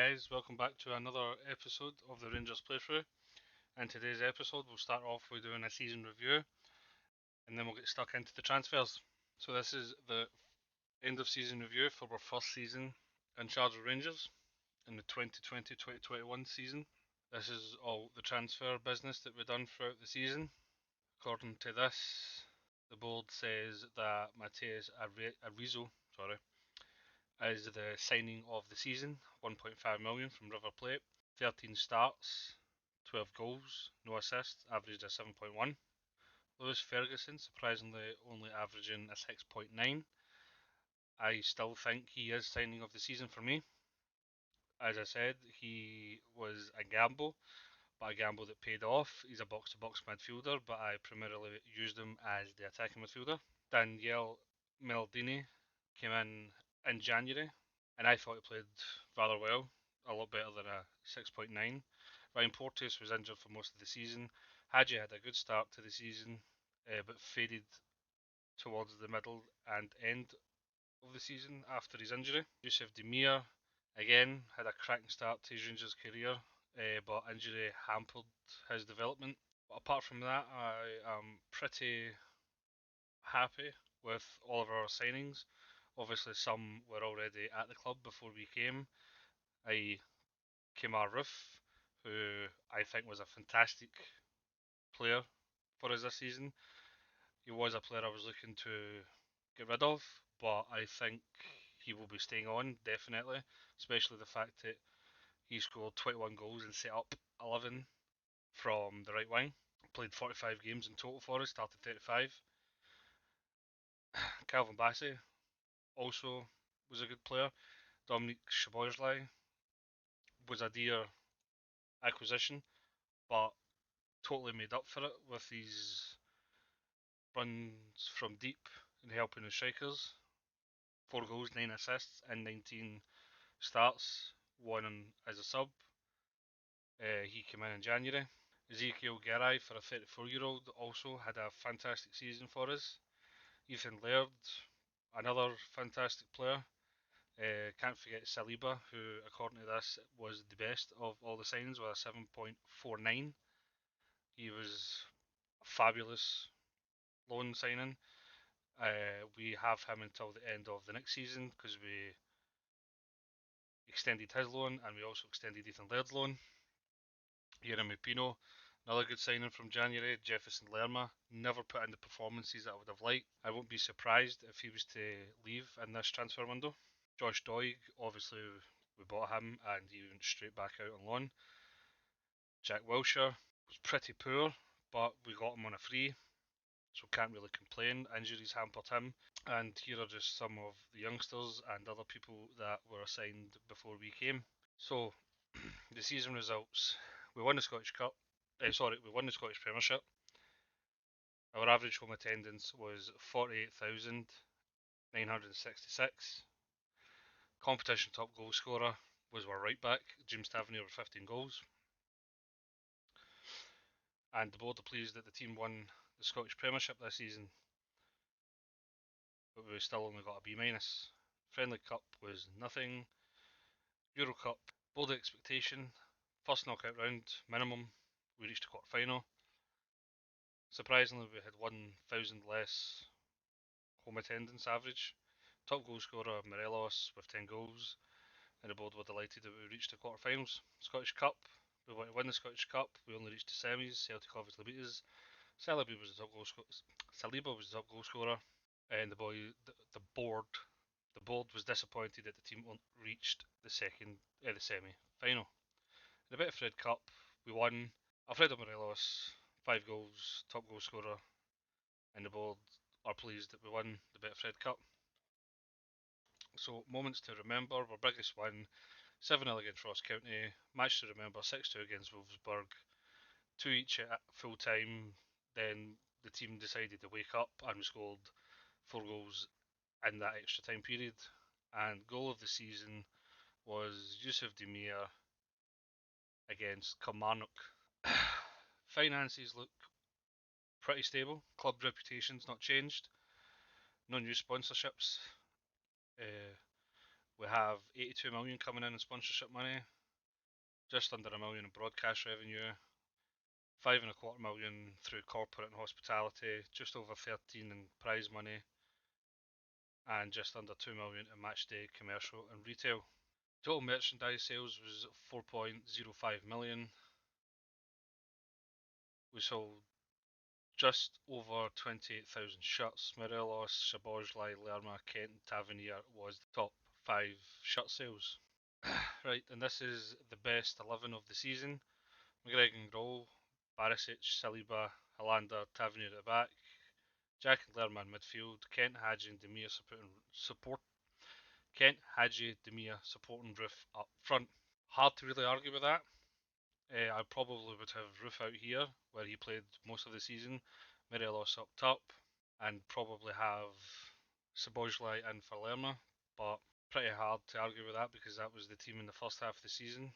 guys, welcome back to another episode of the Rangers playthrough. And today's episode, we'll start off with doing a season review, and then we'll get stuck into the transfers. So this is the end of season review for our first season in charge of Rangers in the 2020-2021 season. This is all the transfer business that we've done throughout the season. According to this, the board says that Mateus Arizo, is the signing of the season, 1.5 million from River Plate. 13 starts, 12 goals, no assists, averaged a 7.1. Lewis Ferguson, surprisingly, only averaging a 6.9. I still think he is signing of the season for me. As I said, he was a gamble, but a gamble that paid off. He's a box-to-box midfielder, but I primarily used him as the attacking midfielder. Daniel Maldini came in January, and I thought he played rather well, a lot better than a 6.9. Ryan Porteous was injured for most of the season. Hadji had a good start to the season, but faded towards the middle and end of the season after his injury. Yusuf Demir, again, had a cracking start to his Rangers career, but injury hampered his development. But apart from that, I am pretty happy with all of our signings. Obviously, some were already at the club before we came. Kemar Roof, who I think was a fantastic player for us this season. He was a player I was looking to get rid of, but I think he will be staying on, definitely, especially the fact that he scored 21 goals and set up 11 from the right wing. Played 45 games in total for us, started 35. Calvin Bassey also was a good player. Dominic Szoboszlai was a dear acquisition, but totally made up for it with his runs from deep and helping the strikers. 4 goals, 9 assists, and 19 starts, one as a sub. He came in January. Ezekiel Garay, for a 34-year-old, also had a fantastic season for us. Ethan Laird, another fantastic player. Can't forget Saliba, who, according to this, was the best of all the signings with a 7.49. He was a fabulous loan signing. We have him until the end of the next season because we extended his loan and we also extended Ethan Laird's loan. Jeremy Pino, another good signing from January. Jefferson Lerma never put in the performances that I would have liked. I won't be surprised if he was to leave in this transfer window. Josh Doig, obviously we bought him and he went straight back out on loan. Jack Wilshere was pretty poor, but we got him on a free, so can't really complain. Injuries hampered him. And here are just some of the youngsters and other people that were assigned before we came. So, the season results. We won the Scottish Cup. We won the Scottish Premiership. Our average home attendance was 48,966. Competition top goal scorer was our right back, James Tavernier, with 15 goals. And the board are pleased that the team won the Scottish Premiership this season, but we still only got a B-. Friendly Cup was nothing. Euro Cup, bold expectation. First knockout round, minimum. We reached the quarter final. Surprisingly, we had 1,000 less home attendance average. Top goal scorer Morelos with 10 goals, and the board were delighted that we reached the quarter finals. Scottish Cup, we want to win the Scottish Cup. We only reached the semis. Celtic obviously beat us. Saliba was the top goal scorer, and the board was disappointed that the team reached the semi final. In the Betfred Cup, we won. Alfredo Morelos, 5 goals, top goal scorer, and the board are pleased that we won the Betfred Cup. So, moments to remember, our biggest win, 7-0 against Ross County, match to remember, 6-2 against Wolfsburg, 2 each at full time, then the team decided to wake up and we scored 4 goals in that extra time period. And goal of the season was Yusuf Demir against Kilmarnock. Finances look pretty stable. Club reputation's not changed. No new sponsorships. We have 82 million coming in sponsorship money. just under $1 million in broadcast revenue, 5.25 million through corporate and hospitality, just over 13 in prize money, and just under 2 million in matchday commercial and retail. Total merchandise sales was 4.05 million. We sold just over 28,000 shirts. Morelos, Szoboszlai, Lerma, Kent, and Tavernier was the top 5 shirt sales. Right, and this is the best 11 of the season. McGregor, Grohl, Barisic, Saliba, Helander, Tavernier at the back, Jack and Lerma in midfield, Kent, Hadji and Demir supporting Roof up front. Hard to really argue with that. I probably would have Roof out here, where he played most of the season, Morelos up top, and probably have Szoboszlai in for Lerma, but pretty hard to argue with that because that was the team in the first half of the season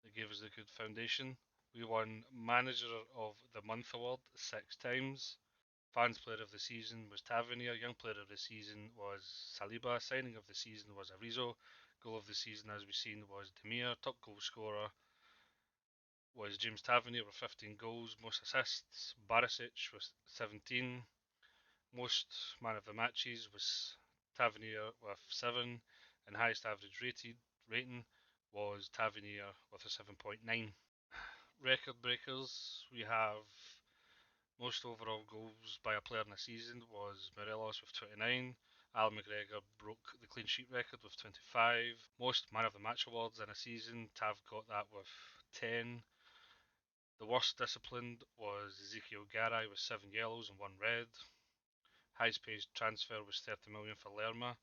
that gave us a good foundation. We won Manager of the Month award 6 times. Fans Player of the Season was Tavernier. Young Player of the Season was Saliba. Signing of the Season was Arizo. Goal of the Season, as we've seen, was Demir. Top goal scorer was James Tavernier with 15 goals. Most assists, Barisic with 17. Most man of the matches was Tavernier with 7. And highest average rating was Tavernier with a 7.9. Record breakers, we have most overall goals by a player in a season was Morelos with 29. Al McGregor broke the clean sheet record with 25. Most man of the match awards in a season, Tav got that with 10. The worst disciplined was Ezekiel Garay with 7 yellows and 1 red. Highest paid transfer was 30 million for Lerma,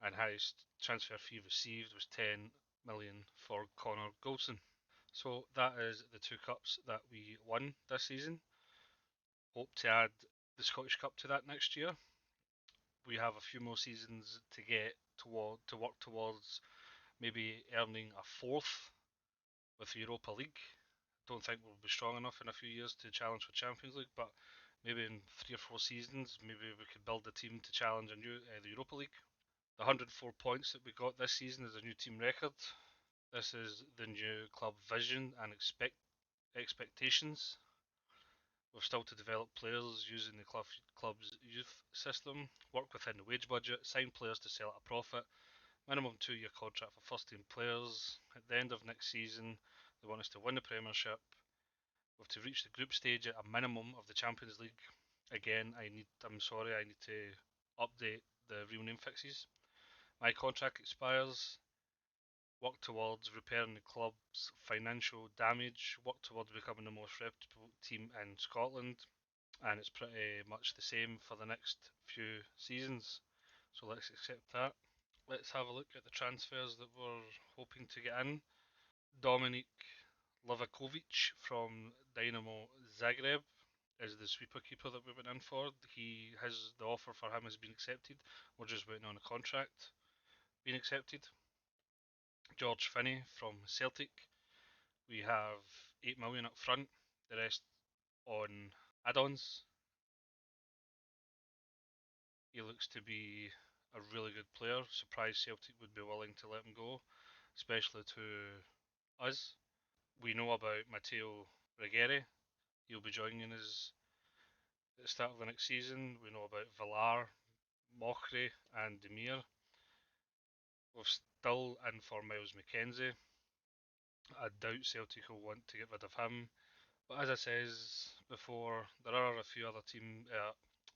and highest transfer fee received was 10 million for Connor Goldson. So that is the 2 cups that we won this season. Hope to add the Scottish Cup to that next year. We have a few more seasons to work towards maybe earning a 4th with the Europa League. Don't think we'll be strong enough in a few years to challenge for Champions League, but maybe in 3 or 4 seasons, maybe we could build a team to challenge the Europa League. The 104 points that we got this season is a new team record. This is the new club vision and expectations. We've still to develop players using the club's youth system, work within the wage budget, sign players to sell at a profit, minimum 2-year contract for first team players. At the end of next season, they want us to win the Premiership. We have to reach the group stage at a minimum of the Champions League. Again, I need to update the real name fixes. My contract expires. Work towards repairing the club's financial damage. Work towards becoming the most reputable team in Scotland. And it's pretty much the same for the next few seasons. So let's accept that. Let's have a look at the transfers that we're hoping to get in. Dominik Livakovic from Dynamo Zagreb is the sweeper keeper that we went in for. The offer for him has been accepted. We're just waiting on a contract being accepted. George Finney from Celtic. We have 8 million up front, the rest on add-ons. He looks to be a really good player. Surprised Celtic would be willing to let him go, especially to us. We know about Matteo Regeri. He'll be joining us at the start of the next season. We know about Villar, Mochri and Demir. We're still in for Miles McKenzie. I doubt Celtic will want to get rid of him. But as I says before, there are a few other players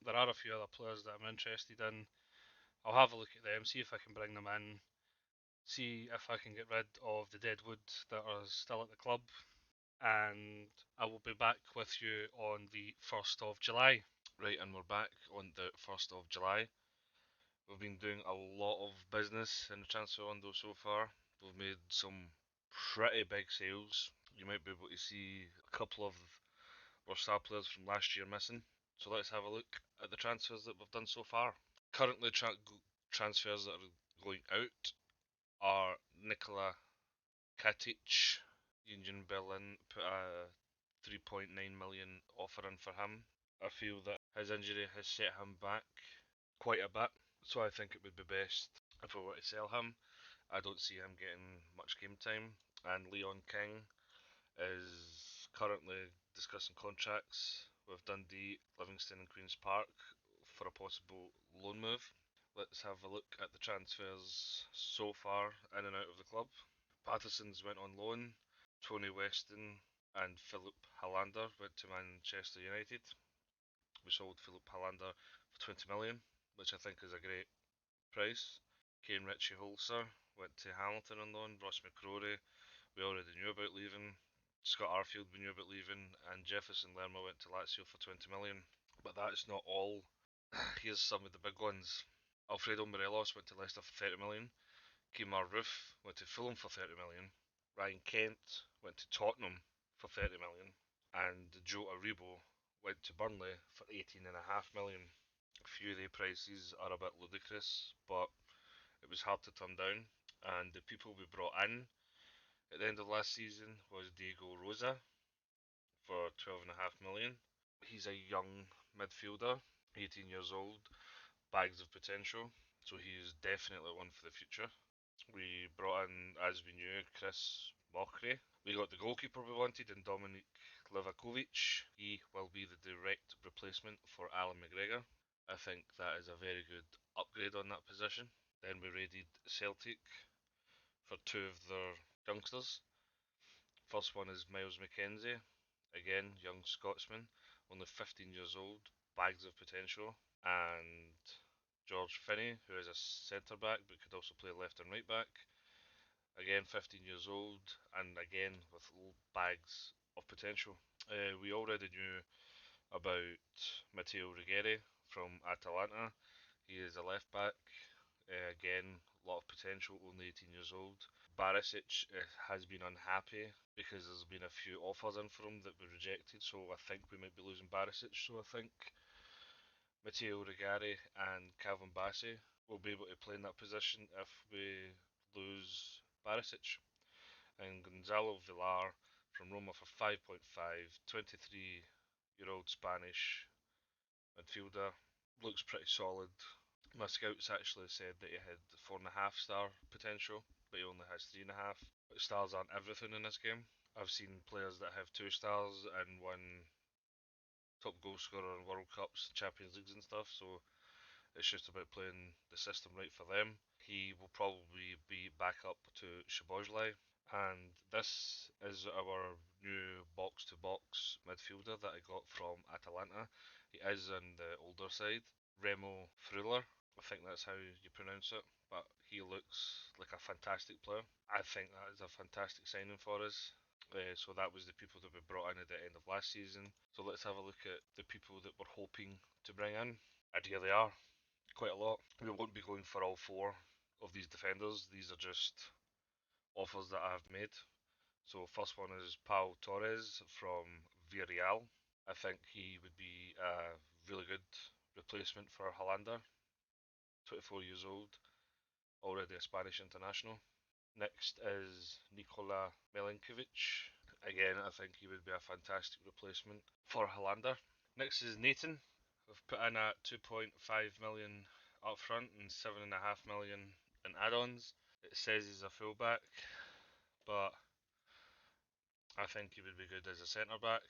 that I'm interested in. I'll have a look at them, see if I can bring them in, see if I can get rid of the deadwood that are still at the club, and I will be back with you on the 1st of July. Right, and we're back on the 1st of July. We've been doing a lot of business in the transfer window so far. We've made some pretty big sales. You might be able to see a couple of our star players from last year missing. So let's have a look at the transfers that we've done so far. Currently, transfers that are going out are Nikola Katic. Union Berlin put a 3.9 million offer in for him. I feel that his injury has set him back quite a bit, so I think it would be best if we were to sell him. I don't see him getting much game time. and Leon King is currently discussing contracts with Dundee, Livingston, and Queen's Park for a possible loan move. Let's have a look at the transfers so far in and out of the club. Patterson's went on loan. Tony Weston and Philip Hallander went to Manchester United. We sold Philip Hallander for 20 million, which I think is a great price. Kane Richie Holzer went to Hamilton on loan. Ross McCrory, we already knew about leaving. Scott Arfield, we knew about leaving. And Jefferson Lerma went to Lazio for 20 million. But that's not all. Here's some of the big ones. Alfredo Morelos went to Leicester for 30 million. Kemar Roofe went to Fulham for 30 million. Ryan Kent went to Tottenham for 30 million. And Joe Aribo went to Burnley for 18.5 million. A few of the prices are a bit ludicrous, but it was hard to turn down. And the people we brought in at the end of last season was Diego Rosa for 12.5 million. He's a young midfielder, 18 years old, bags of potential, so he is definitely one for the future. We brought in, as we knew, Chris Mockery. We got the goalkeeper we wanted in Dominik Livakovic. He will be the direct replacement for Alan McGregor. I think that is a very good upgrade on that position. Then we raided Celtic for two of their youngsters. First one is Miles McKenzie, again, young Scotsman, only 15 years old, bags of potential. And George Finney, who is a centre back but could also play left and right back. Again, 15 years old, and again with bags of potential. We already knew about Matteo Ruggeri from Atalanta. He is a left back. Again, a lot of potential, only 18 years old. Barisic has been unhappy because there's been a few offers in for him that were rejected, so I think we might be losing Barisic. So I think Matteo Ruggeri and Calvin Bassey will be able to play in that position if we lose Barisic. And Gonzalo Villar from Roma for 5.5, 23-year-old Spanish midfielder, looks pretty solid. My scouts actually said that he had 4.5 star potential, but he only has 3.5. But stars aren't everything in this game. I've seen players that have 2 stars and won top goal scorer in World Cups, Champions Leagues and stuff, so it's just about playing the system right for them. He will probably be back up to Szoboszlai, and this is our new box-to-box midfielder that I got from Atalanta. He is on the older side, Remo Freuler. I think that's how you pronounce it, but he looks like a fantastic player. I think that is a fantastic signing for us. So that was the people that we brought in at the end of last season. So let's have a look at the people that we're hoping to bring in. And here they are, quite a lot. We won't be going for all 4 of these defenders. These are just offers that I have made. So first one is Pau Torres from Villarreal. I think he would be a really good replacement for Hallander. 24 years old, already a Spanish international. Next is Nikola Milinkovic. Again, I think he would be a fantastic replacement for Hallander. Next is Nathan. We've put in at 2.5 million up front and 7.5 million in add-ons. It says he's a fullback, but I think he would be good as a centre back.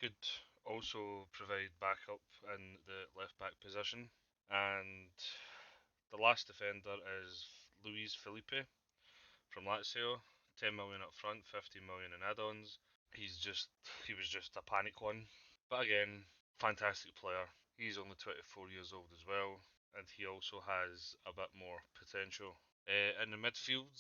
Could also provide backup in the left back position. And the last defender is Luis Felipe from Lazio. 10 million up front, 15 million in add-ons. He was just a panic one. But again, fantastic player. He's only 24 years old as well, and he also has a bit more potential. In the midfield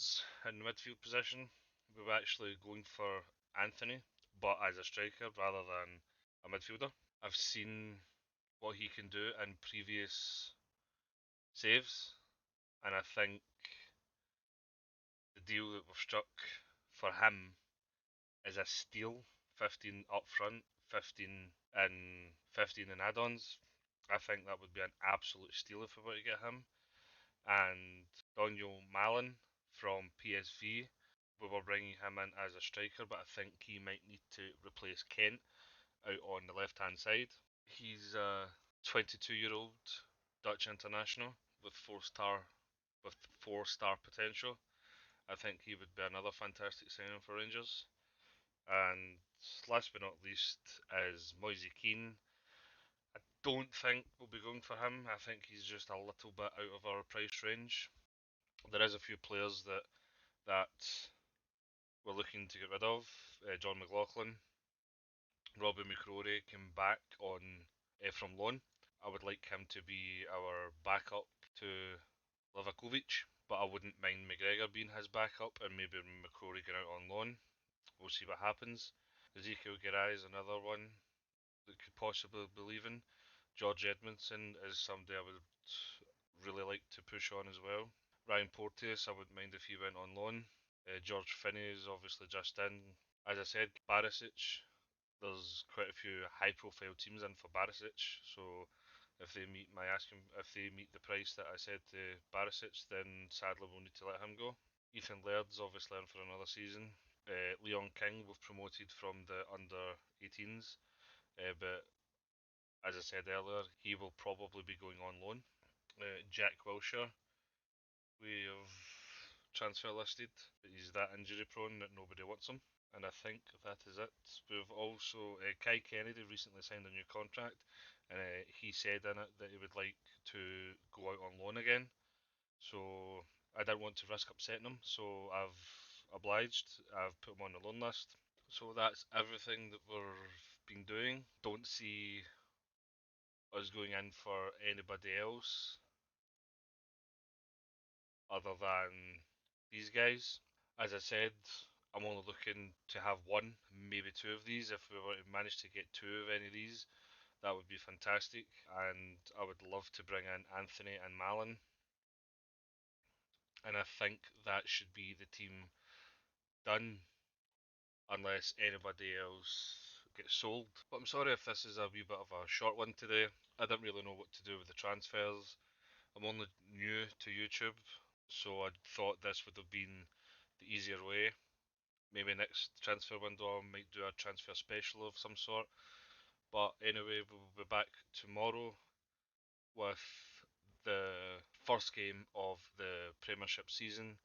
position, we were actually going for Anthony, but as a striker rather than a midfielder. I've seen what he can do in previous saves, and I think the deal that we've struck for him is a steal. 15 up front, 15 in add-ons. I think that would be an absolute steal if we were to get him. And Daniel Malin from PSV, we were bringing him in as a striker, but I think he might need to replace Kent out on the left-hand side. He's a 22-year-old Dutch international with 4-star potential, I think he would be another fantastic signing for Rangers. And last but not least is Moise Keane. I don't think we'll be going for him. I think he's just a little bit out of our price range. There is a few players that we're looking to get rid of. John McLaughlin, Robbie McCrory came back on from loan. I would like him to be our backup to Livakovic, but I wouldn't mind McGregor being his backup and maybe McCrory going out on loan. We'll see what happens. Ezekiel Garay is another one that could possibly be leaving. George Edmondson is somebody I would really like to push on as well. Ryan Porteous, I wouldn't mind if he went on loan. George Finney is obviously just in. As I said, Barisic, there's quite a few high profile teams in for Barisic, so if they meet the price that I said to Barisic, then sadly we'll need to let him go. Ethan Laird's obviously in for another season. Leon King we've promoted from the under 18s, but as I said earlier, he will probably be going on loan. Jack Wilshere, we have transfer listed, but he's that injury prone that nobody wants him. And I think that is it. We've also Kai Kennedy recently signed a new contract, and he said in it that he would like to go out on loan again. So I didn't want to risk upsetting him, so I've obliged. I've put him on the loan list. So that's everything that we've been doing. Don't see us going in for anybody else other than these guys. As I said, I'm only looking to have one, maybe two of these. If we were to manage to get two of any of these, that would be fantastic. And I would love to bring in Anthony and Malin. And I think that should be the team done, unless anybody else gets sold. But I'm sorry if this is a wee bit of a short one today. I didn't really know what to do with the transfers. I'm only new to YouTube, so I thought this would have been the easier way. Maybe next transfer window I might do a transfer special of some sort. But anyway, we'll be back tomorrow with the first game of the Premiership season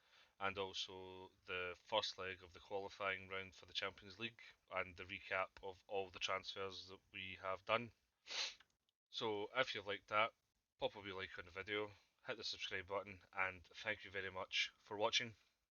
and also the first leg of the qualifying round for the Champions League and the recap of all the transfers that we have done. So if you've liked that, pop a wee like on the video, hit the subscribe button, and thank you very much for watching.